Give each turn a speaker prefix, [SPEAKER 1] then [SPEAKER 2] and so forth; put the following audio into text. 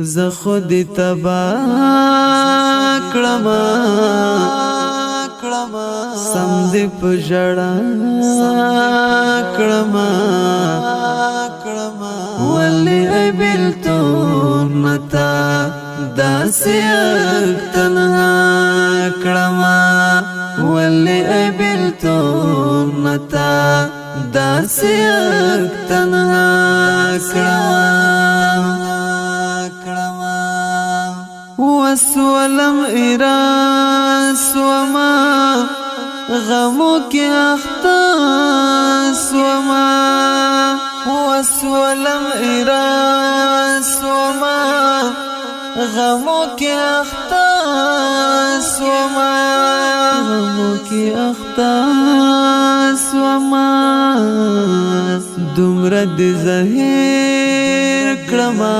[SPEAKER 1] ز خود تبا کړما سم دې په ژړا کړما ولې بیلتون متا داسې تنها کړما ولې بیلتون متا داسې تنها کړما وسولم اراس وما غمو کی اختا سوما وسولم اراس وما غمو کی اختا سوما غمو کی اختا سوما دمرد زهیر کړما